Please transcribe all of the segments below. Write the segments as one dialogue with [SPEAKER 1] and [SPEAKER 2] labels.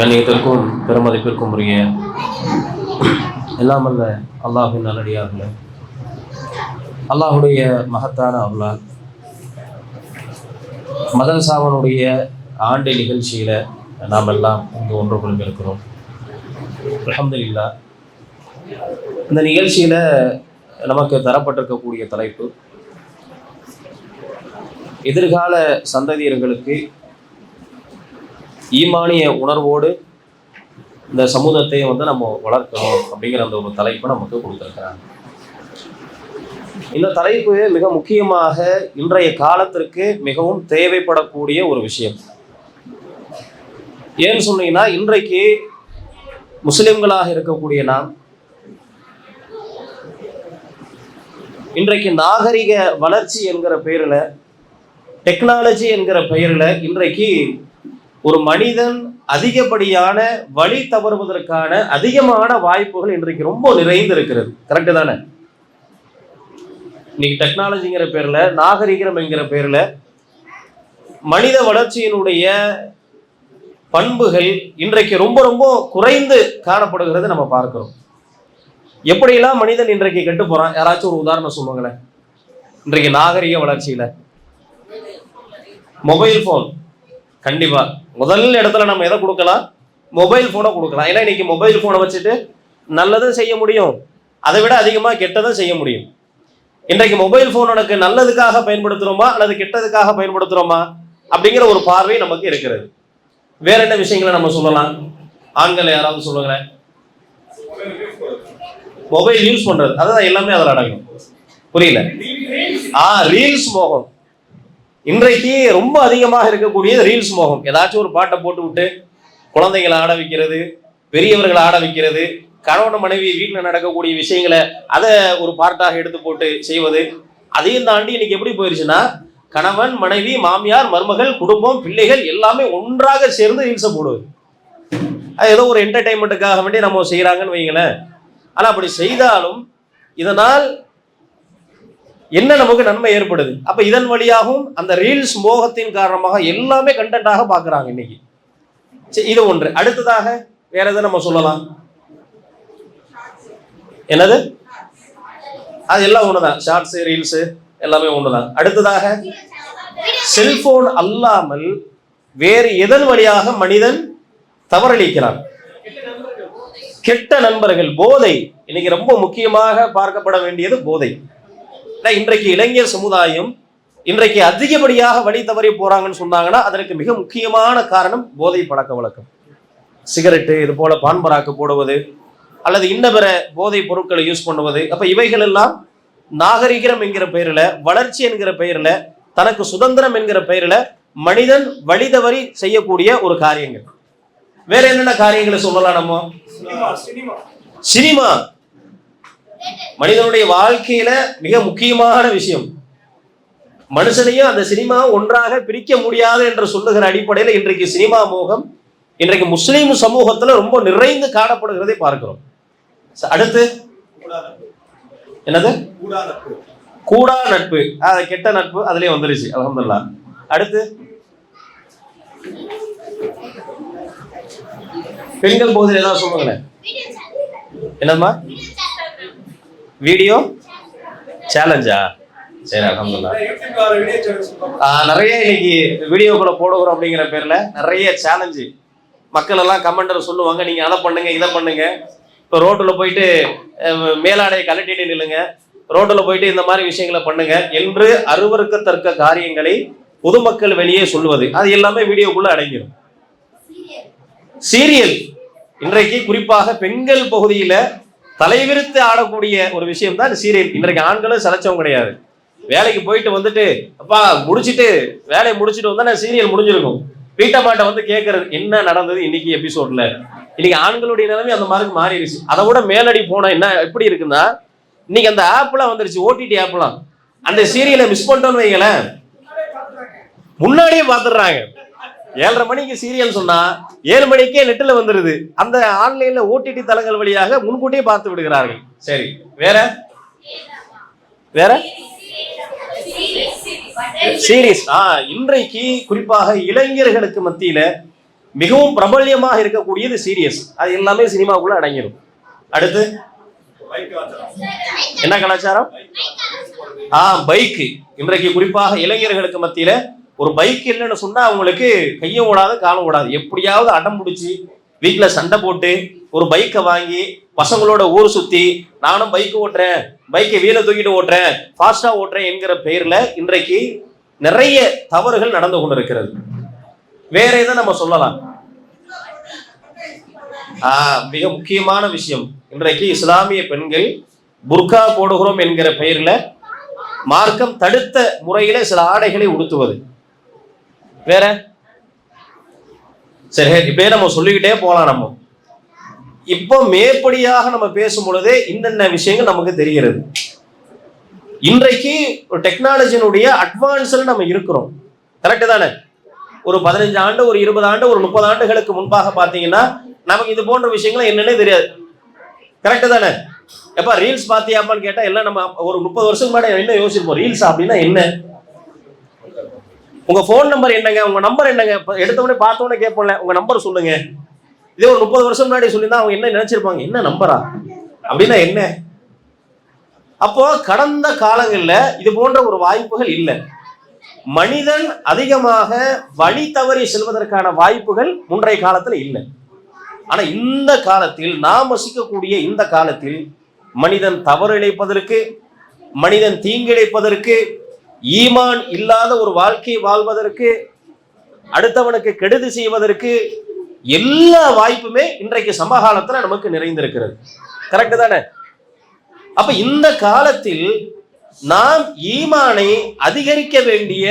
[SPEAKER 1] கண்ணியத்திற்கும் பெருமதிப்பிற்கும் உரிய எல்லாம் அல்ல அல்லாஹின் நல்லடியார்களே, அல்லாஹுடைய மகத்தான அருளால் மதரசாவனுடைய ஆண்டு நிகழ்ச்சியில் நாம் எல்லாம் இங்கு ஒன்று கொண்டிருக்கிறோம். அல்ஹம்துலில்லாஹ். இந்த நிகழ்ச்சியில் நமக்கு தரப்பட்டிருக்கக்கூடிய தலைப்பு, எதிர்கால சந்ததியர்களுக்கு ஈமானிய உணர்வோடு இந்த சமூகத்தை நம்ம வளர்க்கணும் அப்படிங்கிற அந்த ஒரு தலைப்பை நமக்கு கொடுத்துருக்கிறாங்க. இந்த தலைப்பு மிக முக்கியமாக இன்றைய காலத்திற்கு மிகவும் தேவைப்படக்கூடிய ஒரு விஷயம். ஏன்னு சொன்னீங்கன்னா, இன்றைக்கு முஸ்லிம்களாக இருக்கக்கூடிய நாம் இன்றைக்கு நாகரிக வளர்ச்சி என்கிற பெயரில், டெக்னாலஜி என்கிற பெயரில் இன்றைக்கு ஒரு மனிதன் அதிகப்படியான வழி தவறுவதற்கான அதிகமான வாய்ப்புகள் இன்றைக்கு ரொம்ப நிறைந்து இருக்கிறது. கரெக்டு தானே? இன்னைக்கு டெக்னாலஜிங்கிற பேர்ல, நாகரிகம் என்கிற பேர்ல மனித வளர்ச்சியினுடைய பண்புகள் இன்றைக்கு ரொம்ப ரொம்ப குறைந்து காணப்படுகிறது நம்ம பார்க்கிறோம். எப்படியெல்லாம் மனிதன் இன்றைக்கு கெட்டு போறான், யாராச்சும் ஒரு உதாரணம் சொல்லுவாங்களேன். இன்றைக்கு நாகரிக வளர்ச்சியில மொபைல் போன் கண்டிப்பா முதல் இடத்துல நம்ம எதை கொடுக்கலாம்? மொபைல் போனை கொடுக்கலாம். ஏன்னா இன்னைக்கு மொபைல் போனை வச்சுட்டு நல்லதும் செய்ய முடியும், அதை விட அதிகமாக கெட்டதும் செய்ய முடியும். இன்றைக்கு மொபைல் போன் உனக்கு நல்லதுக்காக பயன்படுத்துறோமா அல்லது கெட்டதுக்காக பயன்படுத்துறோமா அப்படிங்கிற ஒரு பார்வை நமக்கு இருக்கிறது. வேற என்ன விஷயங்களை நம்ம சொல்லலாம்? ஆண்கள் யாராவது சொல்லுங்களேன். மொபைல் யூஸ் பண்றது, அதான் எல்லாமே அதில் அடங்கும். புரியல? ரீல்ஸ் மோகம் இன்றைக்கு ரொம்ப அதிகமாக இருக்கக்கூடியது ரீல்ஸ் மோகம். ஏதாச்சும் ஒரு பாட்டை போட்டு விட்டு குழந்தைகளை ஆட வைக்கிறது, பெரியவர்களை ஆட வைக்கிறது, கணவன் மனைவி வீட்டில் நடக்கக்கூடிய விஷயங்களை அதை ஒரு பார்ட்டாக எடுத்து போட்டு செய்வது. அதையும் தாண்டி இன்னைக்கு எப்படி போயிருச்சுன்னா, கணவன் மனைவி மாமியார் மருமகள் குடும்பம் பிள்ளைகள் எல்லாமே ஒன்றாக சேர்ந்து ரீல்ஸை போடுவது. அது ஏதோ ஒரு என்டர்டைன்மெண்ட்டுக்காக வேண்டி நம்ம செய்கிறாங்கன்னு வைங்களேன். ஆனால் அப்படி செய்தாலும் இதனால் என்ன நமக்கு நன்மை ஏற்படுது? அப்ப இதன் வழியாகவும் அந்த ரீல்ஸ் மோகத்தின் காரணமாக எல்லாமே கண்டென்ட்டாக பார்க்குறாங்க இன்னைக்கு. இது ஒன்று. அடுத்ததாக வேற எதை நம்ம சொல்லலாம்? என்னது? அது எல்லாம் ஒண்ணுதான். ஷார்ட்ஸ் ரீல்ஸ் எல்லாமே ஒண்ணுதான். அடுத்ததாக செல்போன் அல்லாமல் வேறு எதன் வழியாக மனிதன் தவறளிக்கிறான்? கெட்ட நண்பர்கள், போதை. இன்னைக்கு ரொம்ப முக்கியமாக பார்க்கப்பட வேண்டியது போதை. இன்றைக்கு இளைஞர் சமுதாயம் இன்றைக்கு அதிகப்படியாக வழி தவறி போறாங்கன்னு சொன்னாங்கன்னா அதற்கு மிக முக்கியமான காரணம் போதை பழக்க வழக்கம். சிகரெட்டு, இது போல பான்பராக்கு போடுவது அல்லது இன்ன பிற போதை பொருட்களை யூஸ் பண்ணுவது. அப்ப இவைகள் எல்லாம் நாகரிகம் என்கிற பெயரில், வளர்ச்சி என்கிற பெயரில், தனக்கு சுதந்திரம் என்கிற பெயரில் மனிதன் வழி தவறி செய்யக்கூடிய ஒரு காரியங்கள். வேற என்னென்ன காரியங்களை சொல்லலாம் நம்ம? சினிமா மனிதனுடைய வாழ்க்கையில மிக முக்கியமான விஷயம். மனுஷனையும் அந்த சினிமா ஒன்றாக பிரிக்க முடியாது என்று சொல்லுகிற அடிப்படையில் இன்றைக்கு சினிமா மோகம் இன்றைக்கு முஸ்லீம் சமூகத்துல ரொம்ப நிறைந்து காணப்படுகிறதை பார்க்கிறோம். அடுத்து என்னது? கூடா நட்பு. கெட்ட நட்பு அதுலயே வந்துருச்சு, அல்ஹம்துலில்லாஹ். அடுத்து பெண்கள் போதில் ஏதாவது சொல்லுங்களேன். என்னம்மா? வீடியோ சேலஞ்சா? சரி, அல்ஹம்துலில்லாஹ். நிறைய இன்னைக்கு வீடியோக்குள்ள போடுகிறோம் அப்படிங்கிற பேர்ல நிறைய சேலஞ்சு. மக்கள் எல்லாம் கமெண்டர் சொல்லுவாங்க, நீங்க அதை பண்ணுங்க இதை பண்ணுங்க. இப்போ ரோட்டில் போயிட்டு மேலாடையை கலட்டிட்டு நில்லுங்க, ரோட்டில் போயிட்டு இந்த மாதிரி விஷயங்களை பண்ணுங்க என்று அருவருக்கத்தக்க காரியங்களை பொதுமக்கள் வெளியே சொல்லுவது, அது எல்லாமே வீடியோக்குள்ள அடங்கிடும். சீரியல் இன்றைக்கு குறிப்பாக பெண்கள் பகுதியில தலைவிரித்து ஆடக்கூடிய ஒரு விஷயம் தான் சீரியல். இன்றைக்கு ஆண்களும் சலைச்சவங்க கிடையாது. வேலைக்கு போயிட்டு வந்துட்டு அப்பா முடிச்சுட்டு வேலையை முடிச்சுட்டு வந்தா சீரியல் முடிஞ்சிருக்கும். வீட்டம்மாட்ட வந்து கேட்கறது என்ன நடந்தது இன்னைக்கு எபிசோட்ல. இன்னைக்கு ஆண்களுடைய நிலைமை அந்த மாதிரி மாறிடுச்சு. அதை விட மேலடி போனா என்ன எப்படி இருக்குன்னா, இன்னைக்கு அந்த ஆப்லாம் வந்துருச்சு, ஓடிடி ஆப்லாம். அந்த சீரியலை மிஸ் பண்ணிட்டோன்னு வைங்களேன், முன்னாடியே பார்த்துடுறாங்க. 7:30 மணிக்கு சீரியல் சொன்னா 7 மணிக்கே நெட்டில் வந்துருது. அந்த ஆன்லைன்ல ஓடிடி தளங்கள் வழியாக முன்கூட்டியே பார்த்து விடுகிறார்கள். சரி, வேற வேற சீரிஸ். இன்றைக்கு குறிப்பாக இளைஞர்களுக்கு மத்தியில மிகவும் பிரபல்யமாக இருக்கக்கூடியது சீரியஸ். அது எல்லாமே சினிமாக்குள்ள அடங்கிடும். அடுத்து என்ன கலாச்சாரம்? பைக்கு. இன்றைக்கு குறிப்பாக இளைஞர்களுக்கு மத்தியில ஒரு பைக் இல்லைன்னு சொன்னா அவங்களுக்கு கையும் ஓடாது காலம் ஓடாது. எப்படியாவது அடம் பிடிச்சி வீட்டுல சண்டை போட்டு ஒரு பைக்கை வாங்கி பசங்களோட ஊர் சுத்தி நானும் பைக் ஓட்டுறேன், பைக்கை வீல தூக்கிட்டு ஓட்டுறேன், ஃபாஸ்டா ஓட்டுறேன் என்கிற பெயர்ல இன்றைக்கு நிறைய தவறுகள் நடந்து கொண்டிருக்கிறது. வேற எதை நம்ம சொல்லலாம்? மிக முக்கியமான விஷயம், இன்றைக்கு இஸ்லாமிய பெண்கள் புர்கா போடுகிறோம் என்கிற பெயர்ல மார்க்கம் தடுத்த முறையில சில ஆடைகளை உடுத்துவது. வேற சரி, இப்படியே நம்ம சொல்லிக்கிட்டே போலாம். நம்ம இப்போ மேற்படியாக நம்ம பேசும் பொழுதே இன்னென்ன விஷயங்கள் நமக்கு தெரிகிறது. இன்றைக்கு ஒரு டெக்னாலஜியினுடைய அட்வான்ஸ்ல நம்ம இருக்கிறோம். கரெக்டு தானே? ஒரு 15 ஆண்டு, ஒரு 20 ஆண்டு, ஒரு 30 ஆண்டுகளுக்கு முன்பாக பார்த்தீங்கன்னா நமக்கு இது போன்ற விஷயங்கள் என்னன்னே தெரியாது. கரெக்டு தானே? எப்ப ரீல்ஸ் பாத்தியாப்பான்னு கேட்டா எல்லாம் நம்ம ஒரு 30 வருஷத்துக்கு முன்னாடி என்ன யோசிப்போம், ரீல்ஸ் அப்படின்னா என்ன, உங்க போன் நம்பர் என்னங்க, உங்க நம்பர் என்னங்க, எடுத்தவொடனே பார்த்தவொடனே கேட்போம்ல உங்க நம்பர் சொல்லுங்க. இதே ஒரு 30 வருஷம் முன்னாடி சொல்லியிருந்தா அவங்க என்ன நினைச்சிருப்பாங்க, என்ன நம்பரா அப்படின்னா என்ன. அப்போ கடந்த காலங்கள்ல இது போன்ற ஒரு வாய்ப்புகள் இல்லை. மனிதன் அதிகமாக வழி தவறி செல்வதற்கான வாய்ப்புகள் முன்றைய காலத்துல இல்லை. ஆனா இந்த காலத்தில், நாம் வசிக்கக்கூடிய இந்த காலத்தில் மனிதன் தவறு இழைப்பதற்கு, மனிதன் தீங்கிழைப்பதற்கு, ஈமான் இல்லாத ஒரு வாழ்க்கை வாழ்வதற்கு, அடுத்தவனுக்கு கெடுதி செய்வதற்கு எல்லா வாய்ப்புமே இன்றைக்கு சமகாலத்துல நமக்கு நிறைந்திருக்கிறது. கரெக்டு தானே? அப்ப இந்த காலத்தில் நாம் ஈமானை அதிகரிக்க வேண்டிய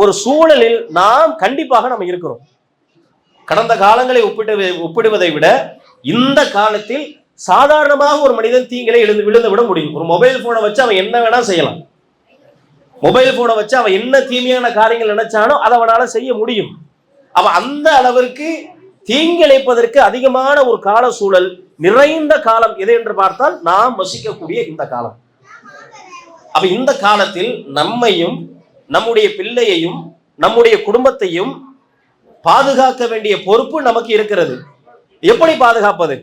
[SPEAKER 1] ஒரு சூழலில் நாம் கண்டிப்பாக நம்ம இருக்கிறோம். கடந்த காலங்களை ஒப்பிடுவதை விட இந்த காலத்தில் சாதாரணமாக ஒரு மனிதன் தீங்களை விழுந்து விட முடியும். ஒரு மொபைல் போனை வச்சு அவன் என்ன வேணா செய்யலாம். மொபைல் போனை வச்சு அவன் என்ன தீமையான காரியங்கள் நினைச்சானோ அதை அவனால செய்ய முடியும். அவன் அந்த அளவிற்கு தீங்கிழைப்பதற்கு அதிகமான ஒரு கால சூழல் நிறைந்த காலம் எது என்று பார்த்தால் நாம் வசிக்கக்கூடிய இந்த காலம். அப்ப இந்த காலத்தில் நம்மையும் நம்முடைய பிள்ளையையும் நம்முடைய குடும்பத்தையும் பாதுகாக்க வேண்டிய பொறுப்பு நமக்கு இருக்கிறது. எப்படி பாதுகாப்பது,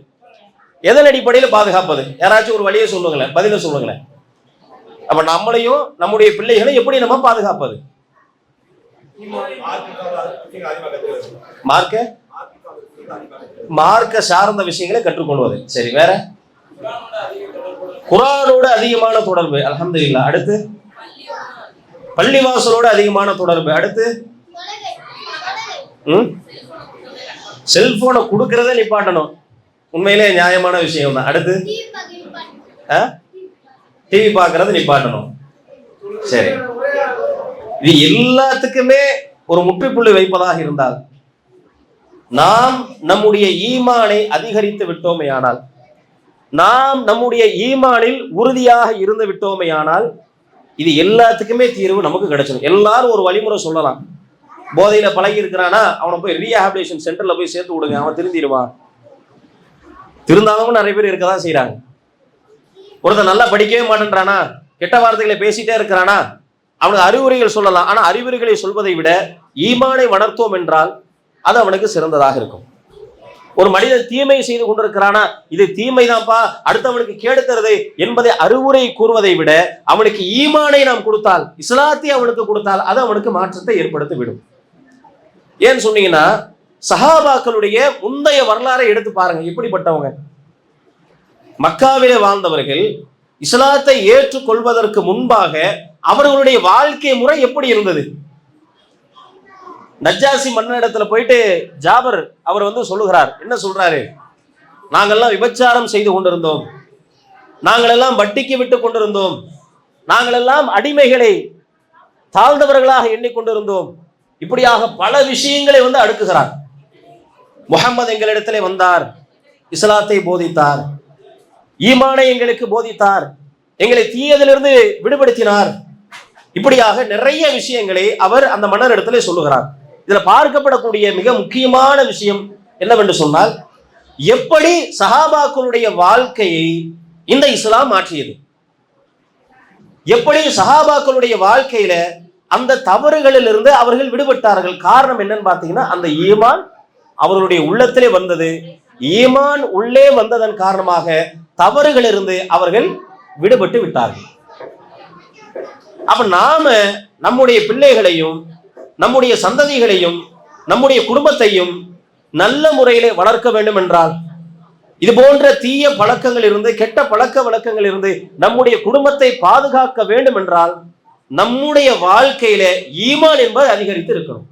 [SPEAKER 1] எதன் அடிப்படையில் பாதுகாப்பது? யாராச்சும் ஒரு வழியை சொல்லுங்களேன், பதில சொல்லுங்களேன். அப்ப நம்மளையும் நம்முடைய பிள்ளைகளை எப்படி நம்ம பாதுகாப்பது? மார்க்க சார்ந்த விஷயங்களை கற்றுக்கொள்வது. சரி, வேற? குர்ஆனோட அதிகமான தொடர்பு, அல்ஹம்துலில்லாஹ். அடுத்து பள்ளிவாசலோட அதிகமான தொடர்பு. அடுத்து செல்போனை கொடுக்கறத நிப்பாட்டணும். உண்மையிலே நியாயமான விஷயம் தான். அடுத்து டிவி பார்க்கறது நிப்பாட்டணும். சரி, இது எல்லாத்துக்குமே ஒரு முற்றுப்புள்ளி வைப்பதாக இருந்தால், நாம் நம்முடைய ஈமானை அதிகரித்து விட்டோமேயானால், நாம் நம்முடைய ஈமானில் உறுதியாக இருந்து விட்டோமேயானால் இது எல்லாத்துக்குமே தீர்வு நமக்கு கிடைச்சிடும். எல்லாரும் ஒரு வழிமுறை சொல்லலாம். போதையில பழகி இருக்கிறானா அவனை போய் ரீஹாபிலிட்டேஷன் சென்டர்ல போய் சேர்த்து விடுங்க, அவன் திருந்திடுவான். திருந்தாதவங்க நிறைய பேர் இருக்கதான் செய்யறாங்க. ஒருத்தர் நல்லா படிக்கவே மாட்டேன்றானா, கெட்ட வார்த்தைகளை பேசிட்டே இருக்கிறானா, அவனுக்கு அறிவுரைகள் சொல்லலாம். ஆனா அறிவுரைகளை சொல்வதை விட ஈமானை வளர்த்தோம் என்றால் அது அவனுக்கு சிறந்ததாக இருக்கும். ஒரு மனிதன் தீமை செய்து கொண்டிருக்கிறானா, இது தீமை தான்ப்பா, அடுத்தவனுக்கு கேடுக்கிறது என்பதை அறிவுரை கூறுவதை விட அவனுக்கு ஈமானை நாம் கொடுத்தால், இஸ்லாத்தை அவனுக்கு கொடுத்தால் அது அவனுக்கு மாற்றத்தை ஏற்படுத்தி விடும். ஏன்னு சொன்னீங்கன்னா, சஹாபாக்களுடைய முந்தைய வரலாறை எடுத்து பாருங்க. எப்படிப்பட்டவங்க? மக்காவிலே வாழ்ந்தவர்கள் இஸ்லாத்தை ஏற்றுக்கொள்வதற்கு முன்பாக அவர்களுடைய வாழ்க்கை முறை எப்படி இருந்தது? நஜ்ஜாசி மன்னனிடத்துல போயிட்டு ஜாபர் அவர் சொல்லுகிறார். என்ன சொல்றாரு? நாங்கள்லாம் விபச்சாரம் செய்து கொண்டிருந்தோம், நாங்கள் எல்லாம் வட்டிக்கு விட்டு கொண்டிருந்தோம், நாங்கள் எல்லாம் அடிமைகளை தாழ்ந்தவர்களாக எண்ணிக்கொண்டிருந்தோம். இப்படியாக பல விஷயங்களை அடுக்குகிறார். முஹம்மது எங்களிடத்திலே வந்தார், இஸ்லாத்தை போதித்தார், ஈமானை எங்களுக்கு போதித்தார், எங்களை தீயதிலிருந்து விடுபடுத்தினார். இப்படியாக நிறைய விஷயங்களை அவர் அந்த மன்னரிடத்திலே சொல்லுகிறார். இதுல பார்க்கப்படக்கூடிய மிக முக்கியமான விஷயம் என்னவென்று சொன்னால், எப்படி சஹாபாக்களுடைய வாழ்க்கையை இந்த இஸ்லாம் மாற்றியது, எப்படி சஹாபாக்களுடைய வாழ்க்கையில அந்த தவறுகளில் இருந்து அவர்கள் விடுபட்டார்கள். காரணம் என்னன்னு பார்த்தீங்கன்னா, அந்த ஈமான் அவர்களுடைய உள்ளத்திலே வந்தது. ஈமான் உள்ளே வந்ததன் காரணமாக தவறுகளிலிருந்து அவர்கள் விடுபட்டு விட்டார்கள். அப்ப நாம நம்முடைய பிள்ளைகளையும் நம்முடைய சந்ததிகளையும் நம்முடைய குடும்பத்தையும் நல்ல முறையிலே வளர்க்க வேண்டும் என்றால், இது போன்ற தீய பழக்கங்கள் இருந்து, கெட்ட பழக்க வழக்கங்கள் இருந்து நம்முடைய குடும்பத்தை பாதுகாக்க வேண்டும் என்றால், நம்முடைய வாழ்க்கையில ஈமான் என்பது அதிகரித்து இருக்கணும்.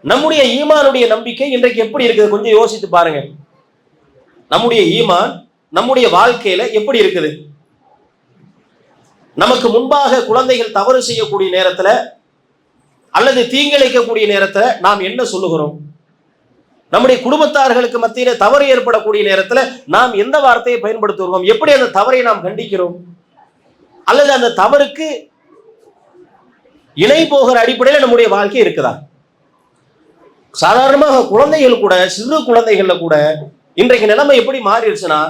[SPEAKER 1] நம்முடைய ஈமானுடைய நம்பிக்கை இன்றைக்கு எப்படி இருக்குது கொஞ்சம் யோசித்து பாருங்க. நம்முடைய ஈமான் நம்முடைய வாழ்க்கையில எப்படி இருக்குது? நமக்கு முன்பாக குழந்தைகள் தவறு செய்யக்கூடிய நேரத்துல அல்லது தீங்கிழைக்கக்கூடிய நேரத்துல நாம் என்ன சொல்லுகிறோம்? நம்முடைய குடும்பத்தார்களுக்கு மத்தியில தவறு ஏற்படக்கூடிய நேரத்துல நாம் எந்த வார்த்தையை பயன்படுத்துகிறோம்? எப்படி அந்த தவறை நாம் கண்டிக்கிறோம்? அல்லது அந்த தவறுக்கு இணை போகிற அடிப்படையில் நம்முடைய வாழ்க்கை இருக்குதா? சாதாரணமாக குழந்தைகள் கூட, சிறு குழந்தைகள்ல கூட இன்றைக்கு நிலைமை எப்படி மாறிடுச்சுன்னா,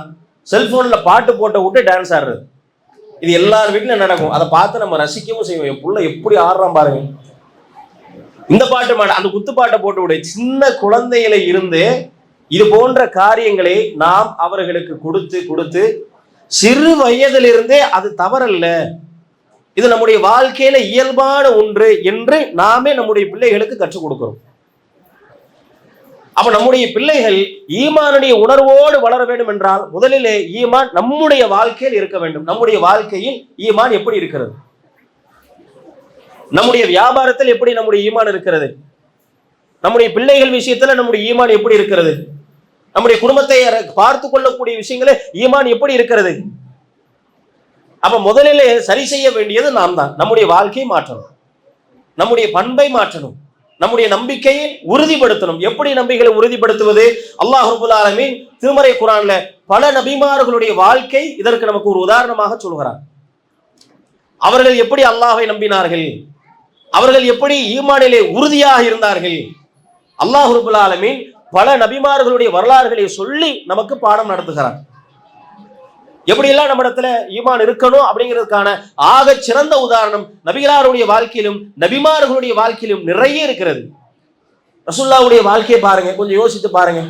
[SPEAKER 1] செல்போன்ல பாட்டு போட்ட விட்டு டான்ஸ் ஆடுறது. இது எல்லார் வீட்டிலும் நடக்கும். அதை பார்த்து நம்ம ரசிக்கவும் செய்வோம். என் புள்ள எப்படி ஆடுறான் பாருங்க, இந்த பாட்டு மாட, அந்த குத்து பாட்டை போட்டு விட. சின்ன குழந்தையில இருந்து இது போன்ற காரியங்களை நாம் அவர்களுக்கு கொடுத்து கொடுத்து சிறு வயதிலிருந்தே அது தவறல்ல, இது நம்முடைய வாழ்க்கையில இயல்பான ஒன்று என்று நாமே நம்முடைய பிள்ளைகளுக்கு கற்றுக் கொடுக்கிறோம். அப்ப நம்முடைய பிள்ளைகள் ஈமானுடைய உணர்வோடு வளர வேண்டும் என்றால் முதலிலே ஈமான் நம்முடைய வாழ்க்கையில் இருக்க வேண்டும். நம்முடைய வாழ்க்கையில் ஈமான் எப்படி இருக்கிறது? நம்முடைய வியாபாரத்தில் எப்படி நம்முடைய ஈமான் இருக்கிறது? நம்முடைய பிள்ளைகள் விஷயத்துல நம்முடைய ஈமான் எப்படி இருக்கிறது? நம்முடைய குடும்பத்தை பார்த்து கொள்ளக்கூடிய விஷயங்களே ஈமான் எப்படி இருக்கிறது? அப்ப முதலிலே சரி செய்ய வேண்டியது நாம் தான். நம்முடைய வாழ்க்கையை மாற்றணும், நம்முடைய பண்பை மாற்றணும், நம்முடைய நம்பிக்கையை உறுதிப்படுத்தணும். எப்படி நம்பிக்கையை உறுதிப்படுத்துவது? அல்லாஹ் ரப்பல் ஆலமீன் திருமறை குர்ஆன்ல பல நபிமார்களுடைய வாழ்க்கை இதற்கு நமக்கு ஒரு உதாரணமாக சொல்கிறார். அவர்கள் எப்படி அல்லாஹ்வை நம்பினார்கள், அவர்கள் எப்படி ஈமானிலே உறுதியாக இருந்தார்கள். அல்லாஹ் ரப்பல் ஆலமீன் பல நபிமார்களுடைய வரலாறுகளை சொல்லி நமக்கு பாடம் நடத்துகிறார். எப்படியெல்லாம் நம்ம இடத்துல ஈமான் இருக்கணும் அப்படிங்கிறதுக்கான ஆக சிறந்த உதாரணம் நபிகளாருடைய வாழ்க்கையிலும் நபிமார்களுடைய வாழ்க்கையிலும் நிறைய இருக்கிறது. ரசூலுல்லாஹ்வுடைய வாழ்க்கையை பாருங்க, கொஞ்சம் யோசித்து பாருங்க.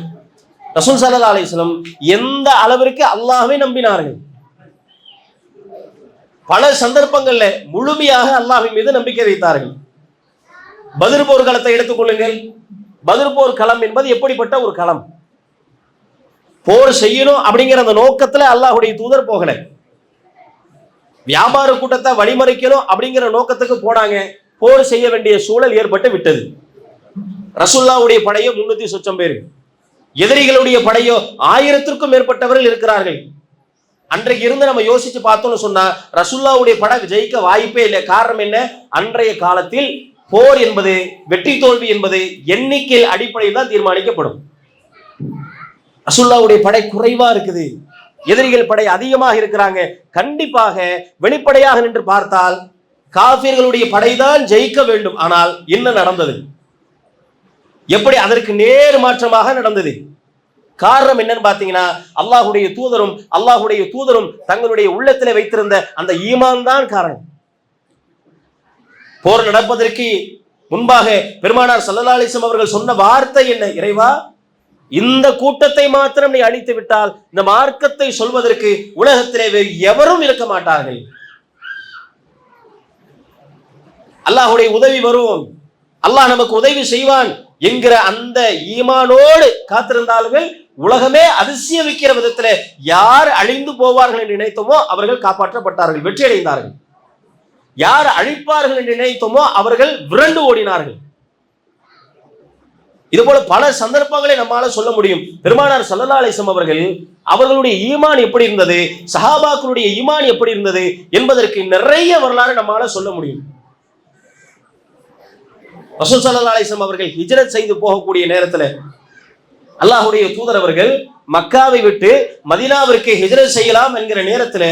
[SPEAKER 1] ரசூல் ஸல்லல்லாஹு அலைஹி வஸல்லம் எந்த அளவிற்கு அல்லாஹ்வை நம்பினார்கள். பல சந்தர்ப்பங்கள்ல முழுமையாக அல்லாஹ்வின் மீது நம்பிக்கை வைத்தார்கள். பத்ர் போர் களத்தை எடுத்துக்கொள்ளுங்கள். பத்ர் போர் களம் என்பது எப்படிப்பட்ட ஒரு களம்? போர் செய்யணும் அப்படிங்கிற அந்த நோக்கத்துல அல்லாஹ்வுடைய தூதர் போகல. வியாபார கூட்டத்தை வழிமறிக்கணும் அப்படிங்கிற நோக்கத்துக்கு போனாங்க. போர் செய்ய வேண்டிய சூழல் ஏற்பட்டு விட்டது. ரசூலுல்லாஹ்வுடைய படையோ 300 சொச்சம் பேர், எதிரிகளுடைய படையோ 1000த்திற்கும் மேற்பட்டவர்கள் இருக்கிறார்கள். அன்றைக்கு இருந்து நம்ம யோசிச்சு பார்த்தோம்னு சொன்னா ரசூலுல்லாஹ்வுடைய படை ஜெயிக்க வாய்ப்பே இல்லை. காரணம் என்ன? அன்றைய காலத்தில் போர் என்பது, வெற்றி தோல்வி என்பது எண்ணிக்கையில் அடிப்படையில் தான் தீர்மானிக்கப்படும். ரசூலுல்லாஹ்வுடைய படை குறைவா இருக்குது, எதிரிகள் படை அதிகமாக இருக்கிறாங்க. கண்டிப்பாக வெளிப்படையாக நின்று பார்த்தால் காஃபிர்களுடைய படைதான் ஜெயிக்க வேண்டும். ஆனால் என்ன நடந்தது? எப்படி அதற்கு நேர் மாற்றமாக நடந்தது? காரணம் என்னன்னு பாத்தீங்கன்னா அல்லாஹ்வுடைய தூதரும் தங்களுடைய உள்ளத்திலே வைத்திருந்த அந்த ஈமான் தான் காரணம். போர் நடப்பதற்கு முன்பாக பெருமானார் ஸல்லல்லாஹு அலைஹி வஸல்லம் அவர்கள் சொன்ன வார்த்தை என்ன? இறைவா, இந்த கூட்டத்தை மாத்திரம் நீ அழித்து விட்டால் இந்த மார்க்கத்தை சொல்வதற்கு உலகத்திலே வேறு எவரும் இருக்க மாட்டார்கள். அல்லாஹ்வுடைய உதவி வரும், அல்லாஹ் நமக்கு உதவி செய்வான் என்கிற அந்த ஈமானோடு காத்திருந்தார்கள். உலகமே அதிசயிக்கிற விதத்தில் யார் அழிந்து போவார்கள் என்று நினைத்தோமோ அவர்கள் காப்பாற்றப்பட்டார்கள், வெற்றி அடைந்தார்கள். யார் அழிப்பார்கள் என்று நினைத்தோமோ அவர்கள் விரண்டு ஓடினார்கள். இது போல பல சந்தர்ப்பங்களை நம்மால சொல்ல முடியும். பெருமானார் ஸல்லல்லாஹு அலைஹி வஸல்லம் அவர்களுடைய ஈமான் எப்படி இருந்தது, சஹாபாக்களுடைய ஈமான் எப்படி இருந்தது என்பதற்கு நிறைய வரலாறு நம்மால சொல்ல முடியும். ரசூல் ஸல்லல்லாஹு அலைஹி வஸல்லம் அவர்கள் ஹிஜ்ரத் செய்து போகக்கூடிய நேரத்தில் அல்லாஹ்வுடைய தூதர் அவர்கள் மக்காவை விட்டு மதீனாவிற்கு ஹிஜ்ரத் செய்யலாம் என்கிற நேரத்தில்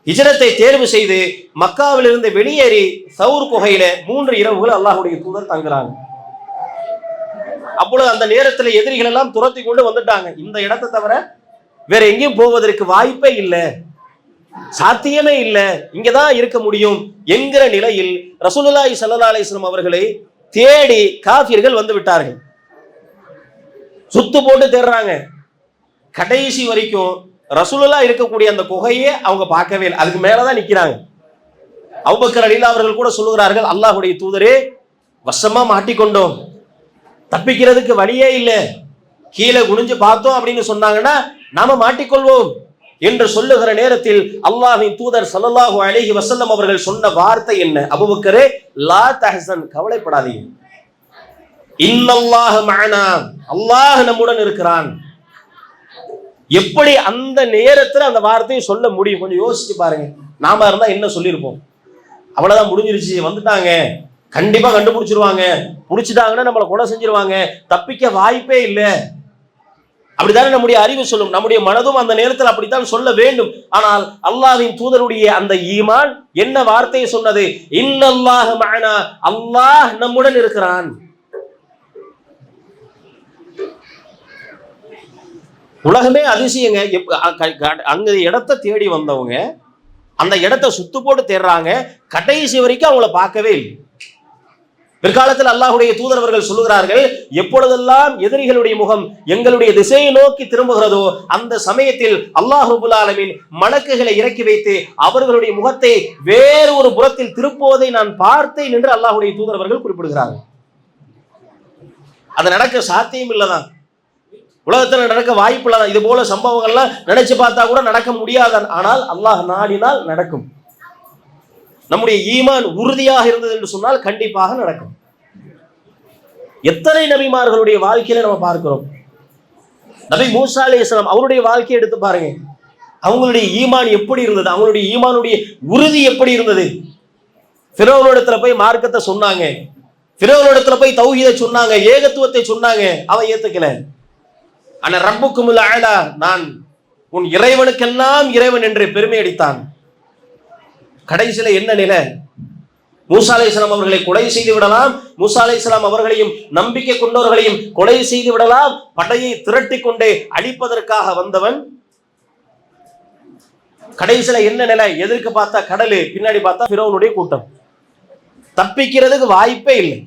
[SPEAKER 1] ஹிஜ்ரத்தை தேர்வு செய்து மக்காவிலிருந்து வெளியேறி சவுர் குகையில 3 இரவுகள் அல்லாஹ்வுடைய தூதர் தங்குறாங்க. அப்பொழுது அந்த நேரத்தில் எதிரிகள் எல்லாம் துரத்தி கொண்டு வந்துட்டாங்க. இந்த இடத்தை தவிர வேற எங்கேயும் போவதற்கு வாய்ப்பே இல்லை, சாத்தியமே இல்லை, இங்கதான் இருக்க முடியும் என்கிற நிலையில் ரசூலுல்லாஹி ஸல்லல்லாஹு அலைஹி வஸல்லம் அவர்களை தேடி காஃபிர்கள் வந்து விட்டார்கள். சுத்து போட்டு தேடுறாங்க. கடைசி வரைக்கும் ரசூலுல்லாஹ் இருக்கக்கூடிய அந்த குகையே அவங்க பார்க்கவே இல்லை. அதுக்கு மேலதான் நிக்கிறாங்க. அபூபக்கர் ரலியல்லாஹு அவர்கள் கூட சொல்லுகிறார்கள், அல்லாஹ்வுடைய தூதரே, வசமா மாட்டிக்கொண்டோம், தப்பிக்கிறதுக்கு வழியே இல்லை, கீழே குனிஞ்சு பார்த்தோம் அப்படின்னு சொன்னாங்கன்னா நாம மாட்டிக்கொள்வோம் என்று சொல்லுகிற நேரத்தில் அல்லாஹ்வின் தூதர் ஸல்லல்லாஹு அலைஹி வஸல்லம் அவர்கள் சொன்ன வார்த்தை என்ன? அபூபக்கரே, லா தஹ்சன், கவலைப்படாதீங்க, இன்னல்லாஹ மஅனா, அல்லாஹ் நம்முடன் இருக்கிறான். எப்படி அந்த நேரத்தில் அந்த வார்த்தையை சொல்ல முடியும்? கொஞ்சம் யோசிச்சு பாருங்க. நாம இருந்தா என்ன சொல்லியிருப்போம்? அவ்வளவுதான், முடிஞ்சிருச்சு, வந்துட்டாங்க, கண்டிப்பா கண்டுபிடிச்சிருவாங்க, புடிச்சிட்டாங்கன்னா நம்மளை கொலை செஞ்சிருவாங்க, தப்பிக்க வாய்ப்பே இல்லை, அப்படித்தானே நம்முடைய அறிவு சொல்லும். நம்முடைய மனதும் அந்த நேரத்தில் அப்படித்தான் சொல்ல வேண்டும். ஆனால் அல்லாஹ்வின் தூதருடைய அந்த ஈமான் என்ன வார்த்தையை சொன்னது? இன்னல்லாஹ மஅனா, அல்லாஹ் நம்முடன் இருக்கிறான். உலகமே அதிசயங்க. அங்க இடத்தை தேடி வந்தவங்க அந்த இடத்தை சுத்து போட்டு தேடுறாங்க, கடைசி வரைக்கும் அவங்கள பார்க்கவே இல்லை. பிற்காலத்தில் அல்லாஹ்வுடைய தூதரவர்கள் சொல்லுகிறார்கள், எப்பொழுதெல்லாம் எதிரிகளுடைய முகம் எங்களுடைய திசையை நோக்கி திரும்புகிறதோ அந்த சமயத்தில் அல்லாஹ் ரப்பல் ஆலமீன் மலக்குகளை இறக்கி வைத்து அவர்களுடைய முகத்தை வேறு ஒரு புறத்தில் திருப்புவதை நான் பார்த்தேன் என்று அல்லாஹ்வுடைய தூதரவர்கள் குறிப்பிடுகிறார்கள். அது நடக்க சாத்தியம் இல்லதான், உலகத்தில் நடக்க வாய்ப்பு இல்லதான். இது போல சம்பவங்கள்லாம் நினைச்சு பார்த்தா கூட நடக்க முடியாதான். ஆனால் அல்லாஹ் நாடினால் நடக்கும். நம்முடைய ஈமான் உறுதியாக இருந்தது என்று சொன்னால் கண்டிப்பாக நடக்கும். எத்தனை நபிமார்களுடைய வாழ்க்கையில நம்ம பார்க்கிறோம். நபி மூசா அலைஹிஸ்ஸலாம் அவருடைய வாழ்க்கையை எடுத்து பாருங்க. அவங்களுடைய ஈமான் எப்படி இருந்தது, அவங்களுடைய ஈமானுடைய உறுதி எப்படி இருந்தது. ஃபிரௌனிடத்துல போய் மார்க்கத்தை சொன்னாங்க, ஃபிரௌனிடத்துல போய் தௌஹீதை சொன்னாங்க, ஏகத்துவத்தை சொன்னாங்க, அவன் ஏத்துக்கல. ஆனா ரப்புக்குமுல் அலா, நான் உன் இறைவனுக்கெல்லாம் இறைவன் என்று பெருமை அடித்தான். கடைசியில என்ன நிலை? மூசா அலைஹிஸ்ஸலாம் அவர்களை கொலை செய்து விடலாம், மூசா அலைஹிஸ்ஸலாம் அவர்களையும் நம்பிக்கை கொண்டவர்களையும் கொலை செய்து விடலாம், படையை திரட்டி கொண்டே அழிப்பதற்காக வந்தவன் கடைசியில என்ன நிலை? எதிர்க்க பார்த்தா கடலு, பின்னாடி பார்த்தா ஃபிரௌனுடைய கூட்டம். தப்பிக்கிறதுக்கு வாய்ப்பே இல்லை.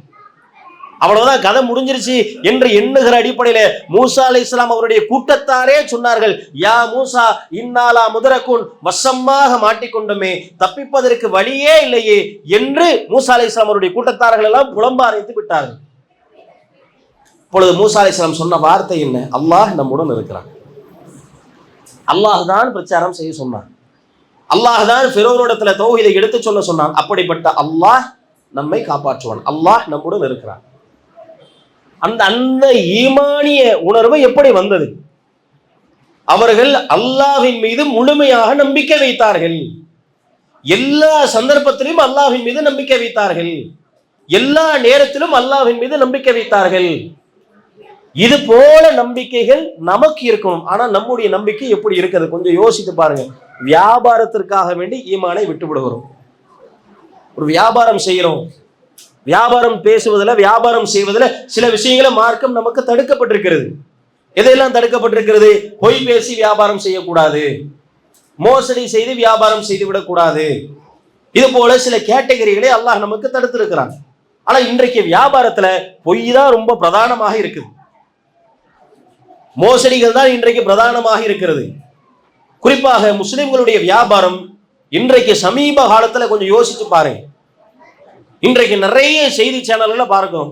[SPEAKER 1] அவ்வளவுதான், கதை முடிஞ்சிருச்சு என்று எண்ணுகிற அடிப்படையில மூசா அலைஹிஸ்ஸலாம் அவருடைய கூட்டத்தாரே சொன்னார்கள், யா மூசா இன்னாலா முதரக்குன், வசமாக மாட்டிக்கொண்டோமே, தப்பிப்பதற்கு வழியே இல்லையே என்று மூசா அலைஹிஸ்ஸலாம் அவருடைய கூட்டத்தார்கள் எல்லாம் புலம்ப ஆரம்பித்து விட்டார்கள். இப்பொழுது மூசா அலைஹிஸ்ஸலாம் சொன்ன வார்த்தை என்ன? அல்லாஹ் நம்முடன் இருக்கிறான். அல்லாஹ் தான் பிரச்சாரம் செய்ய சொன்னான், அல்லாஹ் தான் ஃபிரௌனிடத்துல தௌஹீதை எடுத்து சொல்ல சொன்னான். அப்படிப்பட்ட அல்லாஹ் நம்மை காப்பாற்றுவான், அல்லாஹ் நம்முடன் இருக்கிறான். அந்த ஈமானிய உணர்வு எப்படி வந்தது? அவர்கள் அல்லாஹ்வின் மீது முழுமையாக நம்பிக்கை வைத்தார்கள். எல்லா சந்தர்ப்பத்திலும் அல்லாஹ்வின் மீது நம்பிக்கை வைத்தார்கள், எல்லா நேரத்திலும் அல்லாஹ்வின் மீது நம்பிக்கை வைத்தார்கள். இது போல நம்பிக்கைகள் நமக்கு இருக்கணும். ஆனா நம்முடைய நம்பிக்கை எப்படி இருக்குது? கொஞ்சம் யோசித்து பாருங்க. வியாபாரத்திற்காக வேண்டி ஈமானை விட்டு விடுகிறோம். ஒரு வியாபாரம் செய்கிறோம், வியாபாரம் பேசுவதில், வியாபாரம் செய்வதில் சில விஷயங்களை மார்க்கம் நமக்கு தடுக்கப்பட்டிருக்கிறது. எதையெல்லாம் தடுக்கப்பட்டிருக்கிறது? பொய் பேசி வியாபாரம் செய்யக்கூடாது, மோசடி செய்து வியாபாரம் செய்து விடக்கூடாது. இது போல சில கேட்டகரிகளை அல்லாஹ் நமக்கு தடுத்திருக்கிறான். ஆனா இன்றைக்கு வியாபாரத்துல பொய் தான் ரொம்ப பிரதானமாக இருக்குது, மோசடிகள் தான் இன்றைக்கு பிரதானமாக இருக்கிறது. குறிப்பாக முஸ்லிம்களுடைய வியாபாரம் இன்றைக்கு சமீப காலத்துல கொஞ்சம் யோசிச்சு பாருங்க. இன்றைக்கு நிறைய செய்தி சேனல்களை பார்க்கிறோம்.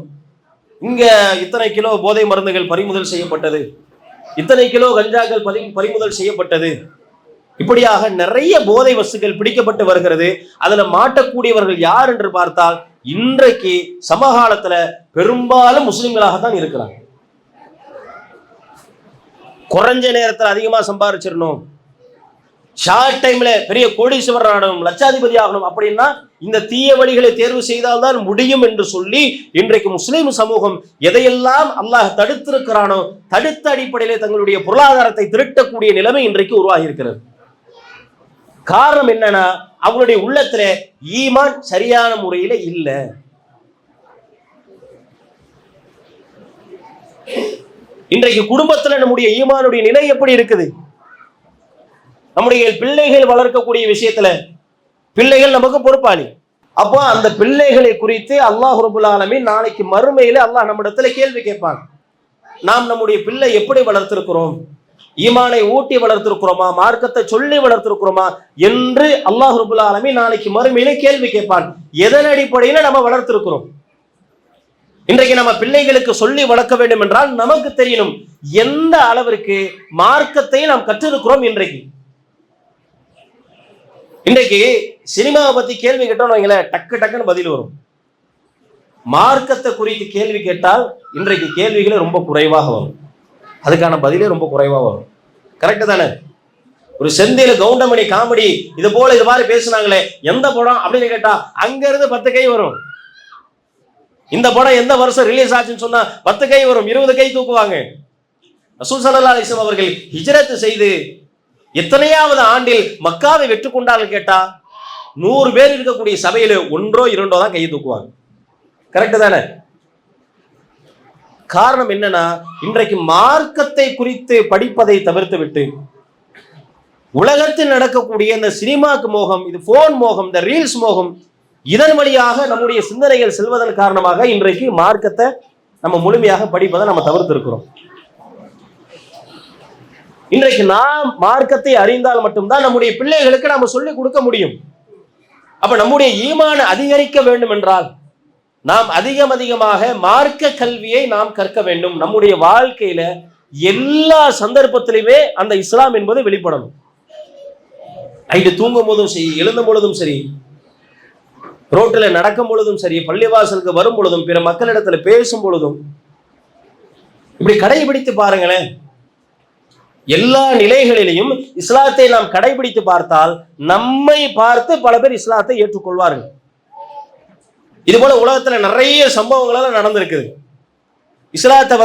[SPEAKER 1] இங்க இத்தனை கிலோ போதை மருந்துகள் பறிமுதல் செய்யப்பட்டது, இத்தனை கிலோ கஞ்சாக்கள் பறிமுதல் செய்யப்பட்டது, இப்படியாக நிறைய போதை வஸ்துக்கள் பிடிக்கப்பட்டு வருகிறது. அதுல மாட்டக்கூடியவர்கள் யார் என்று பார்த்தால் இன்றைக்கு சமகாலத்துல பெரும்பாலும் முஸ்லிம்களாகத்தான் இருக்கிறாங்க. குறைஞ்ச நேரத்தில் அதிகமா சம்பாதிச்சிடணும், ஷார்ட் டைம்ல பெரிய கோடீஸ்வரர் ஆகணும், லட்சாதிபதி ஆகணும் அப்படின்னா இந்த தீய வழிகளை தேர்வு செய்தால்தான் முடியும் என்று சொல்லி இன்றைக்கு முஸ்லிம் சமூகம் எதையெல்லாம் அல்லாஹ் தடுத்திருக்கிறானோ தடுத்த அடிப்படையிலே தங்களுடைய பொருளாதாரத்தை திருட்டக்கூடிய நிலைமை இன்றைக்கு உருவாகி இருக்கிறது. காரணம் என்னன்னா அவங்களுடைய உள்ளத்துல ஈமான் சரியான முறையில இல்ல. இன்றைக்கு குடும்பத்துல நம்முடைய ஈமானுடைய நிலை எப்படி இருக்குது? நம்முடைய பிள்ளைகள் வளர்க்கக்கூடிய விஷயத்துல பிள்ளைகள் நமக்கு பொறுப்பாளி. அப்போ அந்த பிள்ளைகளை குறித்து அல்லாஹ் ரப்பல் ஆலமீன் நாளைக்கு மறுமையில அல்லாஹ் நம்மிடத்துல கேள்வி கேட்பான். நாம் நம்முடைய பிள்ளை எப்படி வளர்த்திருக்கிறோம், ஈமானை ஊட்டி வளர்த்திருக்கிறோமா, மார்க்கத்தை சொல்லி வளர்த்திருக்கிறோமா என்று அல்லாஹ் ரப்பல் ஆலமீன் நாளைக்கு மறுமையிலே கேள்வி கேட்பான். எதன் அடிப்படையில நம்ம வளர்த்திருக்கிறோம்? இன்றைக்கு நம்ம பிள்ளைகளுக்கு சொல்லி வளர்க்க வேண்டும் என்றால் நமக்கு தெரியணும் எந்த அளவிற்கு மார்க்கத்தை நாம் கற்றிருக்கிறோம். இன்றைக்கு சினிமாவை பத்தி கேள்வி கேட்டோம், டக்கு டக்குன்னு பதில் வரும். மார்க்கத்தை குறித்து கேள்வி கேட்டால் இன்றைக்கு கேள்விகளே ரொம்ப குறைவாக வரும், அதுக்கான பதிலே ரொம்ப குறைவாக வரும். கரெக்டு தானே? ஒரு செந்தில கவுண்டமணி காமெடி இது போல இது மாதிரி பேசுனாங்களே, எந்த படம் அப்படின்னு கேட்டா அங்க இருந்து 10 கை வரும். இந்த படம் எந்த வருஷம் ரிலீஸ் ஆச்சுன்னு சொன்னா 10 கை வரும், 20 கை தூக்குவாங்க. ரசூல் ஸல்லல்லாஹு அலைஹி வஸல்லம் அவர்கள் ஹிஜ்ரத் செய்து எத்தனையாவது ஆண்டில் மக்காவை வெற்றி கொண்டார்கள் கேட்டா 100 பேர் இருக்கக்கூடிய சபையில 1ஓ 2ஓ தான் கையை தூக்குவாங்க. கரெக்டு தானே? காரணம் என்னன்னா, இன்றைக்கு மார்க்கத்தை குறித்து படிப்பதை தவிர்த்து விட்டு உலகத்தில் நடக்கக்கூடிய இந்த சினிமாக்கு மோகம், இது போன் மோகம், இந்த ரீல்ஸ் மோகம், இதன் வழியாக நம்முடைய சிந்தனைகள் செல்வதன் காரணமாக இன்றைக்கு மார்க்கத்தை நம்ம முழுமையாக படிப்பதை நம்ம தவிர்த்து இருக்கிறோம். இன்றைக்கு நாம் மார்க்கத்தை அறிந்தால் மட்டும்தான் நம்முடைய பிள்ளைகளுக்கு நாம சொல்லிக் கொடுக்க முடியும். அப்ப நம்முடைய ஈமான் அதிகரிக்க வேண்டும் என்றால் நாம் அதிகமாக மார்க்க கல்வியை நாம் கற்க வேண்டும். நம்முடைய வாழ்க்கையில எல்லா சந்தர்ப்பத்திலுமே அந்த இஸ்லாம் என்பது வெளிப்படணும். நைட்டு தூங்கும் போதும் சரி, எழுந்தும் பொழுதும் சரி, ரோட்டில் நடக்கும் பொழுதும் சரி, பள்ளிவாசலுக்கு வரும் பொழுதும், பிற மக்களிடத்துல பேசும் பொழுதும் இப்படி கடைபிடித்து பாருங்களேன். எல்லா நிலைகளிலையும் இஸ்லாத்தை நாம் கடைபிடித்து பார்த்தால் நம்மை பார்த்து பல பேர் இஸ்லாத்தை ஏற்றுக்கொள்வார்கள். இது போல உலகத்துல நிறைய சம்பவங்கள் நடந்திருக்குது. இஸ்லாத்தை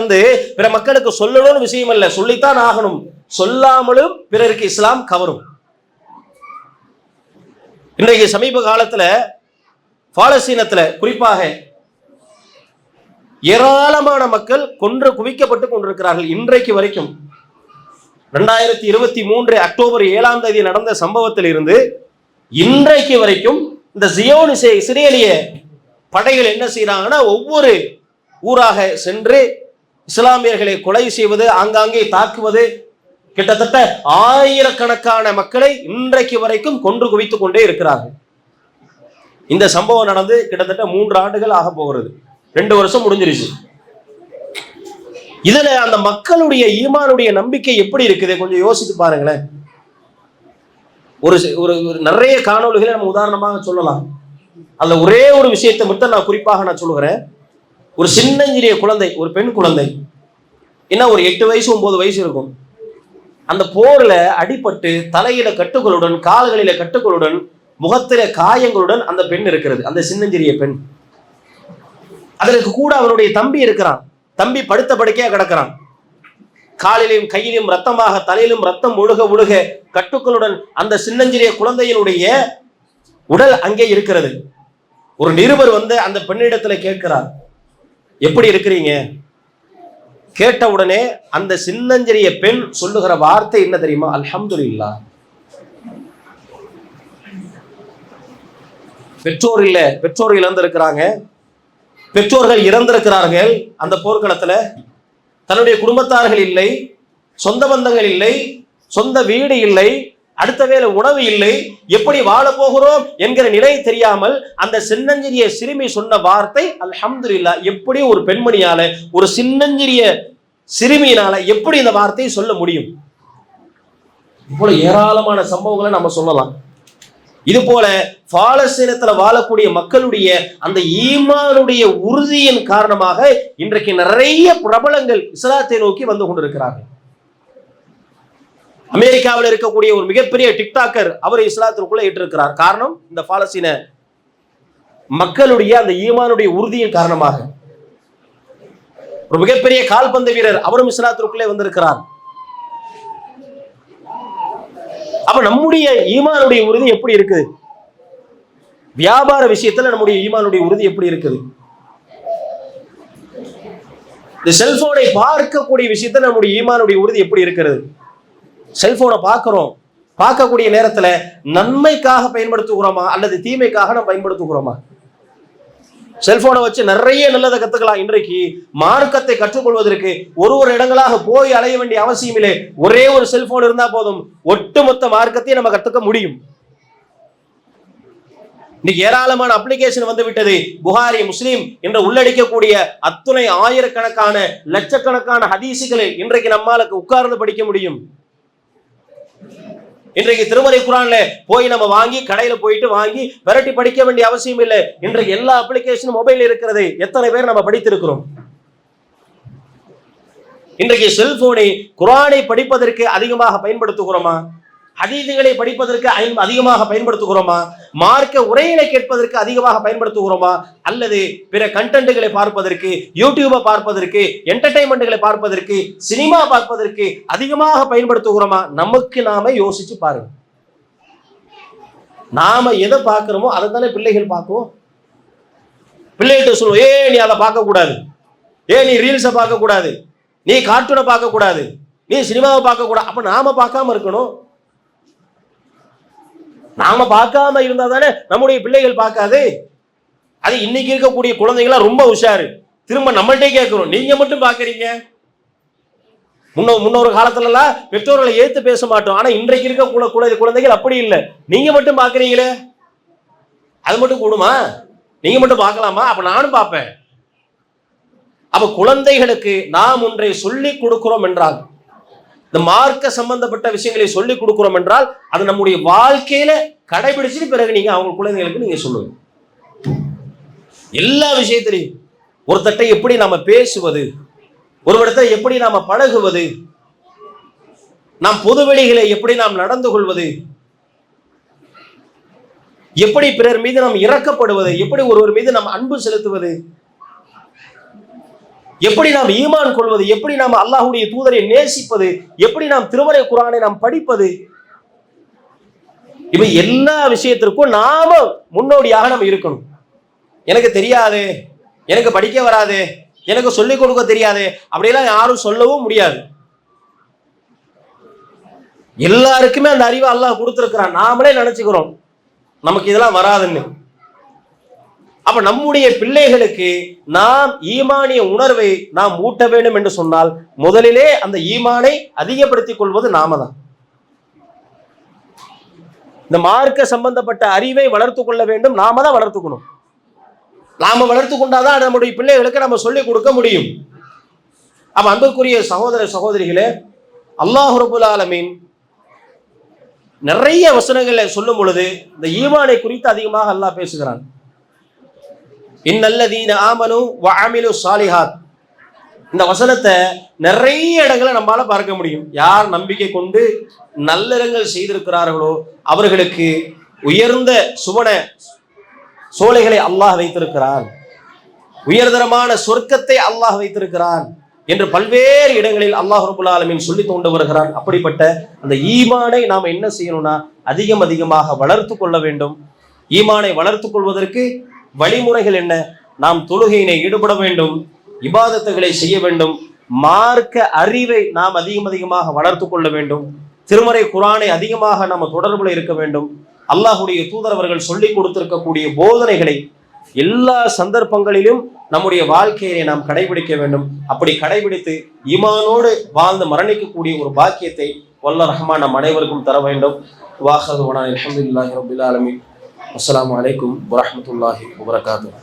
[SPEAKER 1] பிற மக்களுக்கு சொல்லணும்னு விஷயம் இல்ல, சொல்லித்தான் ஆகணும். சொல்லாமலும் பிறருக்கு இஸ்லாம் கவரும். இன்றைக்கு சமீப காலத்துல பாலஸ்தீனத்துல குறிப்பாக ஏராளமான மக்கள் குவிக்கப்பட்டு கொண்டிருக்கிறார்கள். இன்றைக்கு வரைக்கும் 2023 அக்டோபர் 7ஆம் தேதி நடந்த சம்பவத்தில் இருந்து இன்றைக்கு வரைக்கும் இந்த ஜியோனிச இஸ்ரேலிய படைகள் என்ன செய்யறாங்கன்னா, ஒவ்வொரு ஊராக சென்று இஸ்லாமியர்களை கொலை செய்வது, ஆங்காங்கே தாக்குவது, கிட்டத்தட்ட ஆயிரக்கணக்கான மக்களை இன்றைக்கு வரைக்கும் கொன்று குவித்துக் கொண்டே இருக்கிறார்கள். இந்த சம்பவம் நடந்து கிட்டத்தட்ட 3 ஆண்டுகள் ஆக போகிறது. 2 வருஷம் முடிஞ்சிருச்சு. இதுல அந்த மக்களுடைய ஈமானுடைய நம்பிக்கை எப்படி இருக்குது கொஞ்சம் யோசித்து பாருங்களேன். ஒரு நிறைய காணொளிகளை நம்ம உதாரணமாக சொல்லலாம். அதுல ஒரே ஒரு விஷயத்தை மட்டும் நான் குறிப்பாக சொல்லுகிறேன். ஒரு சின்னஞ்சிறிய குழந்தை, ஒரு பெண் குழந்தை, என்ன ஒரு 8 வயசு 9 வயசு இருக்கும். அந்த போர்ல அடிபட்டு தலையில கட்டுகளுடன், கால்களில கட்டுகளுடன், முகத்தில காயங்களுடன் அந்த பெண் இருக்கிறது, அந்த சின்னஞ்சிறிய பெண். அதற்கு கூட அவனுடைய தம்பி இருக்கிறான். தம்பி படுத்த படுக்கையா கிடக்கிறான். காலிலும் கையிலும் ரத்தமாக, தலையிலும் ரத்தம் ஒழுக கட்டுக்களுடன் அந்த சின்னஞ்சிறிய குழந்தையினுடைய உடல் அங்கே இருக்கிறது. ஒரு நிருபர் அந்த பெண்ணிடத்துல கேட்கிறார், எப்படி இருக்கிறீங்க? கேட்ட உடனே அந்த சின்னஞ்சிறிய பெண் சொல்லுகிற வார்த்தை என்ன தெரியுமா? அல்ஹம்துலில்லாஹ். பெற்றோர் இல்ல, பெற்றோர் இழந்திருக்கிறாங்க, பெற்றோர்கள் இறந்திருக்கிறார்கள். அந்த போர்க்களத்துல தன்னுடைய குடும்பத்தார்கள் இல்லை, சொந்த பந்தங்கள் இல்லை, சொந்த வீடு இல்லை, அடுத்த வேளை உணவு இல்லை, எப்படி வாழ போகிறோம் என்கிற நிலை தெரியாமல் அந்த சின்னஞ்சிறிய சிறுமி சொன்ன வார்த்தை அல்ஹம்துலில்லாஹ். எப்படி ஒரு பெண்மணியால, ஒரு சின்னஞ்சிறிய சிறுமியினால எப்படி இந்த வார்த்தையை சொல்ல முடியும்? இவ்வளவு ஏராளமான சம்பவங்களை நம்ம சொல்லலாம். இது போல பாலஸ்தீனத்துல வாழக்கூடிய மக்களுடைய அந்த ஈமானுடைய உறுதியின் காரணமாக இன்றைக்கு நிறைய பிரபலங்கள் இஸ்லாத்தை நோக்கி வந்து கொண்டிருக்கிறார்கள். அமெரிக்காவில் இருக்கக்கூடிய ஒரு மிகப்பெரிய டிக்டாக்கர் அவர் இஸ்லாத்திற்குள்ள ஏற்றிருக்கிறார். காரணம் இந்த பாலஸ்தீன மக்களுடைய அந்த ஈமானுடைய உறுதியின் காரணமாக. ஒரு மிகப்பெரிய கால்பந்து வீரர் அவரும் இஸ்லாத்திற்குள்ளே வந்திருக்கிறார். அப்ப நம்முடைய ஈமானுடைய உறுதி எப்படி இருக்குது? வியாபார விஷயத்துல நம்முடைய ஈமானுடைய உறுதி எப்படி இருக்குது? இந்த செல்போனை பார்க்கக்கூடிய விஷயத்துல நம்முடைய ஈமானுடைய உறுதி எப்படி இருக்கிறது? செல்போனை பார்க்கிறோம், பார்க்கக்கூடிய நேரத்துல நன்மைக்காக பயன்படுத்துகிறோமா அல்லது தீமைக்காக நம்ம பயன்படுத்துகிறோமா? செல்போனை வச்சு நிறைய நல்லதை கத்துக்கலாம். இன்றைக்கு மார்க்கத்தை கற்றுக்கொள்வதற்கு ஒரு இடங்களாக போய் அலைய வேண்டிய அவசியம் இல்லை. ஒரே ஒரு செல்போன் இருந்தா போதும், ஒட்டுமொத்த மார்க்கத்தை நம்ம கத்துக்க முடியும். இன்னைக்கு ஏராளமான அப்ளிகேஷன் வந்து விட்டது. புகாரி, முஸ்லிம் என்று உள்ளடக்கக்கூடிய அத்துணை ஆயிரக்கணக்கான லட்சக்கணக்கான ஹதீசுகளை இன்றைக்கு நம்மால உட்கார்ந்து படிக்க முடியும். இன்றைக்கு திருமறை குர்ஆன்ல போய் நம்ம வாங்கி கடையில போயிட்டு வாங்கி விரட்டி படிக்க வேண்டிய அவசியம் இல்லை. இன்றைக்கு எல்லா அப்ளிகேஷனும் மொபைல் இருக்கிறது. எத்தனை பேர் நம்ம படித்திருக்கிறோம்? இன்றைக்கு செல்போனை குர்ஆனை படிப்பதற்கு அதிகமாக பயன்படுத்துகிறோமா? ஹதீசுகளை படிப்பதற்கு அதிகமாக பயன்படுத்துகிறோமா? மார்க்க உரைகளை கேட்பதற்கு அதிகமாக பயன்படுத்துகிறோமா? அல்லது பிற கண்டென்ட்களை பார்ப்பதற்கு, யூடியூபை பார்ப்பதற்கு, என்டர்டைன்மெண்ட்களை பார்ப்பதற்கு, சினிமா பார்ப்பதற்கு அதிகமாக பயன்படுத்துகிறோமா? நமக்கு நாம யோசிச்சு பாருங்க. நாம எதை பார்க்கிறோமோ அதை தானே பிள்ளைகள் பார்க்கும். பிள்ளைகிட்ட சொல்லுவோம், நீ அதை பார்க்க கூடாது, நீ ரீல்ஸை பார்க்க கூடாது, நீ கார்ட்டூனை பார்க்க கூடாது, நீ சினிமாவை பார்க்க கூடாது. அப்ப நாம பார்க்காம இருக்கணும். நாம பார்க்காம இருந்தா தானே நம்முடைய பிள்ளைகள் பார்க்காது. அது இன்னைக்கு இருக்கக்கூடிய குழந்தைங்களாம் ரொம்ப உஷாரு. திரும்ப நம்மள்டே கேட்கிறோம், நீங்க மட்டும் பாக்குறீங்க. முன்னொரு காலத்துல எல்லாம் பெற்றோர்களை ஏத்து பேச மாட்டோம். ஆனா இன்றைக்கு இருக்க குழந்தைகள் அப்படி இல்லை. நீங்க மட்டும் பாக்குறீங்களே, அது மட்டும் கூடுமா? நீங்க மட்டும் பார்க்கலாமா? அப்ப நானும் பார்ப்பேன். அப்ப குழந்தைகளுக்கு நாம் ஒன்றை சொல்லி கொடுக்கிறோம் என்றால், இந்த மார்க்க சம்பந்தப்பட்ட விஷயங்களை சொல்லிக் கொடுக்கிறோம் என்றால், அது நம்முடைய வாழ்க்கையில கடைபிடிச்சிட்டு பிறகு நீங்க அவங்க குழந்தைகளுக்கு நீங்க சொல்லுங்க. எல்லா விஷயத்திலையும் ஒருத்தட்டை எப்படி நாம பேசுவது, ஒருவரிடத்தை எப்படி நாம பழகுவது, நாம் பொதுவெளிகளை எப்படி நாம் நடந்து கொள்வது, எப்படி பிறர் மீது நாம் இரக்கப்படுவது, எப்படி ஒருவர் மீது நாம் அன்பு செலுத்துவது, எப்படி நாம் ஈமான் கொள்வது, எப்படி நாம் அல்லாஹ்வுடைய தூதரை நேசிப்பது, எப்படி நாம் திருமறை குர்ஆனை நாம் படிப்பது, இவை எல்லா விஷயத்திற்கும் நாம முன்னோடியாக நம்ம இருக்கணும். எனக்கு தெரியாது, எனக்கு படிக்க வராது, எனக்கு சொல்லிக் கொடுக்க தெரியாது அப்படியெல்லாம் யாரும் சொல்லவும் முடியாது. எல்லாருக்குமே அந்த அறிவை அல்லாஹ் கொடுத்திருக்கிறான். நாமளே நினைச்சுக்கிறோம் நமக்கு இதெல்லாம் வராதுன்னு. அப்ப நம்முடைய பிள்ளைகளுக்கு நாம் ஈமானிய உணர்வை நாம் ஊட்ட வேண்டும் என்று சொன்னால், முதலிலே அந்த ஈமானை அதிகப்படுத்திக் கொள்வது நாம தான். இந்த மார்க்க சம்பந்தப்பட்ட அறிவை வளர்த்து கொள்ள வேண்டும், நாம தான் வளர்த்துக்கணும். நாம வளர்த்து கொண்டாதான் நம்முடைய பிள்ளைகளுக்கு நம்ம சொல்லிக் கொடுக்க முடியும். அப்ப அன்புக்குரிய சகோதர சகோதரிகளே, அல்லாஹ் ரப்பல் ஆலமீன் நிறைய வசனங்களை சொல்லும் பொழுது இந்த ஈமானை குறித்து அதிகமாக அல்லாஹ் பேசுகிறான். இன்னல்லதீன ஆமனு வஅமிலு ஸாலிஹாத், இந்த வசனத்தை நிறைய இடங்களை நம்மால பார்க்க முடியும். யார் நம்பிக்கை கொண்டு நல்லறங்கள் செய்திருக்கிறார்களோ அவர்களுக்கு உயர்ந்த சுவன சோலைகளை அல்லாஹ் வைத்திருக்கிறான், உயர்தரமான சொர்க்கத்தை அல்லாஹ் வைத்திருக்கிறான் என்று பல்வேறு இடங்களில் அல்லாஹ் ரப்பல் ஆலமீன் சொல்லி கொண்டு வருகிறான். அப்படிப்பட்ட அந்த ஈமானை நாம் என்ன செய்யணும்னா அதிகமாக வளர்த்து கொள்ள வேண்டும். ஈமானை வளர்த்துக் கொள்வதற்கு வழிமுறைகள் என்ன? நாம் தொழுகையினை ஈடுபட வேண்டும், இபாதத்துகளை செய்ய வேண்டும், மார்க்க அறிவை நாம் அதிகமாக வளர்த்து கொள்ள வேண்டும், திருமறை குர்ஆனை அதிகமாக நம்ம தொடர்புல இருக்க வேண்டும், அல்லாஹ்வுடைய தூதர் அவர்கள் சொல்லிக் கொடுத்திருக்கக்கூடிய போதனைகளை எல்லா சந்தர்ப்பங்களிலும் நம்முடைய வாழ்க்கையை நாம் கடைபிடிக்க வேண்டும். அப்படி கடைபிடித்து ஈமானோடு வாழ்ந்து மரணிக்கக்கூடிய ஒரு பாக்கியத்தை வல்ல ரஹ்மான் நம் அனைவருக்கும் தர வேண்டும். வாஹது வனா அல்ஹம்துலில்லாஹி ரப்பில் ஆலமீன். அஸ்ஸலாமு அலைக்கும் வரஹ்மத்துல்லாஹி வபரகாத்துஹு.